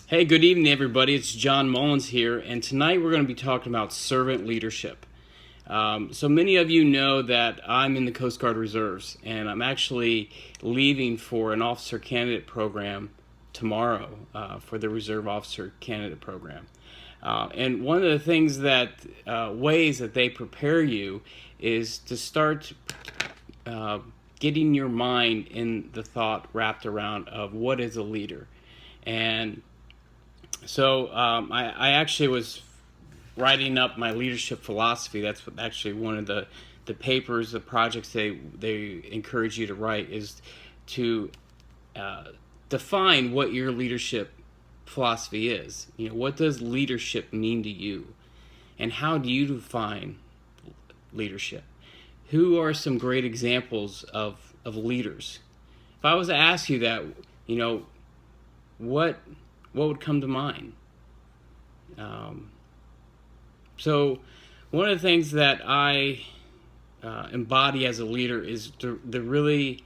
Hey, good evening, everybody. It's John Mullins here, and tonight we're going to be talking about servant leadership. So many of you know that I'm in the Coast Guard Reserves, and I'm actually leaving for an officer candidate program tomorrow for the Reserve Officer Candidate Program. And one of the things ways that they prepare you is to start uh, getting your mind in the thought wrapped around of what is a leader. And I actually was writing up my leadership philosophy. That's actually one of the papers, the projects they encourage you to write is to uh, define what your leadership philosophy is. You know, what does leadership mean to you, and how do you define leadership? Who are some great examples of leaders? If I was to ask you that, you know, what what would come to mind? Um, so, one of the things that I embody as a leader is the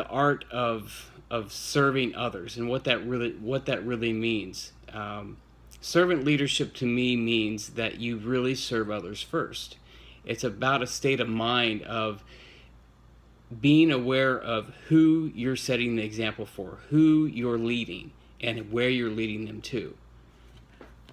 art of serving others and what that really means. Servant leadership to me means that you really serve others first. It's about a state of mind of being aware of who you're setting the example for, who you're leading, and where you're leading them to.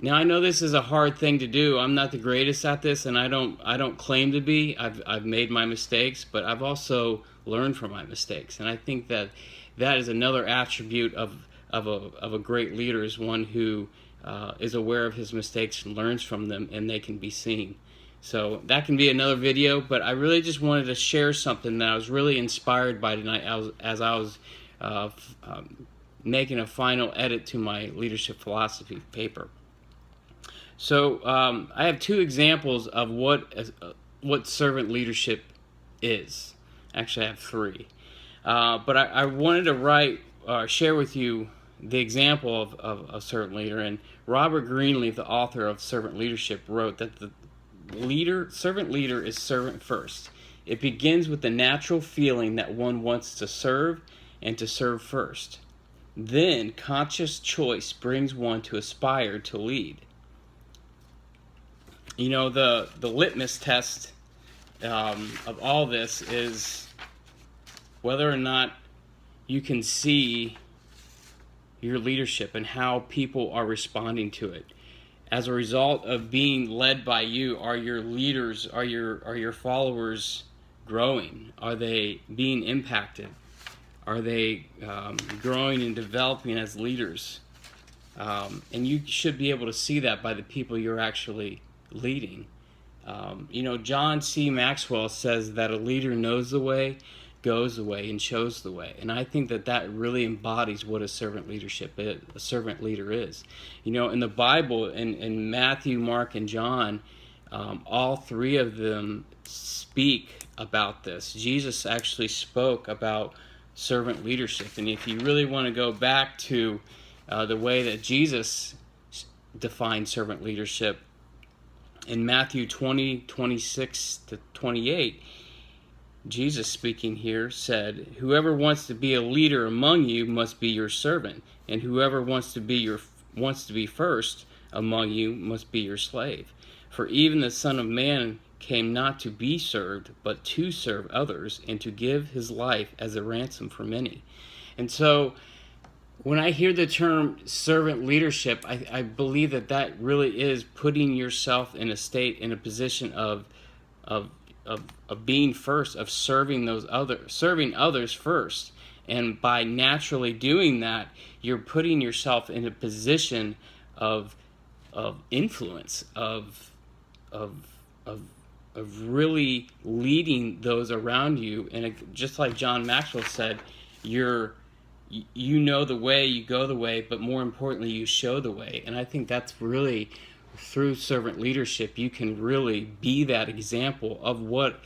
Now I know this is a hard thing to do. I'm not the greatest at this, and I don't claim to be. I've made my mistakes, but I've also learned from my mistakes, and I think that that is another attribute of a great leader, is one who is aware of his mistakes and learns from them, and they can be seen. So that can be another video, but I really just wanted to share something that I was really inspired by tonight as I was uh, making a final edit to my leadership philosophy paper. So I have two examples of what servant leadership is. Actually, I have three. But I wanted to share with you the example of a servant leader. And Robert Greenleaf, the author of Servant Leadership, wrote that the servant leader is servant first. It begins with the natural feeling that one wants to serve and to serve first. Then conscious choice brings one to aspire to lead. You know, the litmus test of all this is whether or not you can see your leadership and how people are responding to it. As a result of being led by you, are your leaders, are your followers growing? Are they being impacted? Are they growing and developing as leaders? And you should be able to see that by the people you're actually leading. You know, John C. Maxwell says that a leader knows the way, goes the way, and shows the way. And I think that that really embodies what a servant leader is. You know, in the Bible, in Matthew, Mark, and John, all three of them speak about this. Jesus actually spoke about servant leadership. And if you really want to go back to the way that Jesus defined servant leadership, in Matthew 20:26-28, Jesus speaking here said, "Whoever wants to be a leader among you must be your servant, and whoever wants to be first among you must be your slave. For even the Son of Man came not to be served, but to serve others, and to give his life as a ransom for many." And so when I hear the term servant leadership, I believe that that really is putting yourself in a position of being first, of serving others first. And by naturally doing that, you're putting yourself in a position of influence, of really leading those around you. And just like John Maxwell said, you know the way, you go the way, but more importantly, you show the way. And I think that's really, through servant leadership, you can really be that example of what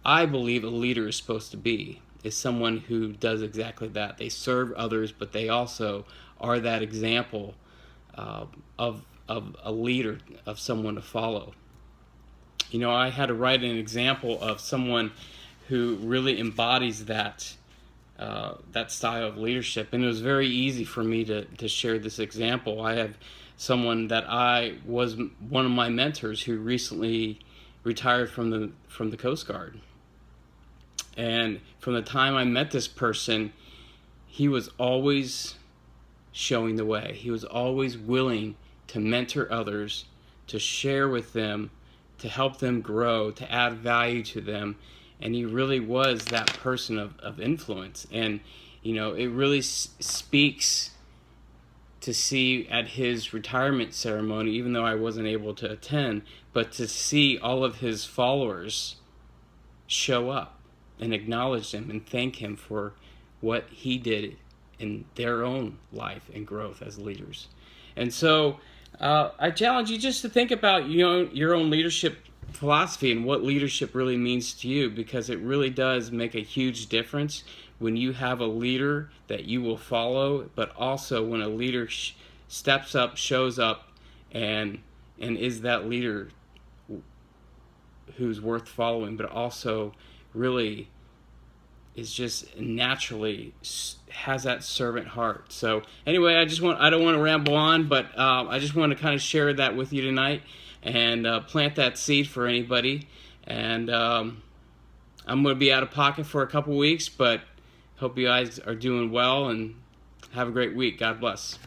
I believe a leader is supposed to be, is someone who does exactly that. They serve others, but they also are that example of a leader, of someone to follow. You know, I had to write an example of someone who really embodies that that style of leadership. And it was very easy for me to share this example. I have someone that I was one of my mentors who recently retired from the Coast Guard. And from the time I met this person, he was always showing the way. He was always willing to mentor others, to share with them, to help them grow, to add value to them. And he really was that person of influence. And, it really speaks to see at his retirement ceremony, even though I wasn't able to attend, but to see all of his followers show up and acknowledge him and thank him for what he did in their own life and growth as leaders. And so I challenge you just to think about your own leadership philosophy and what leadership really means to you, because it really does make a huge difference when you have a leader that you will follow, but also when a leader steps up, shows up, and is that leader who's worth following, but also really is just naturally has that servant heart. So anyway, I don't want to ramble on, but I just want to kind of share that with you tonight and plant that seed for anybody. And I'm going to be out of pocket for a couple weeks, but hope you guys are doing well and have a great week. God bless.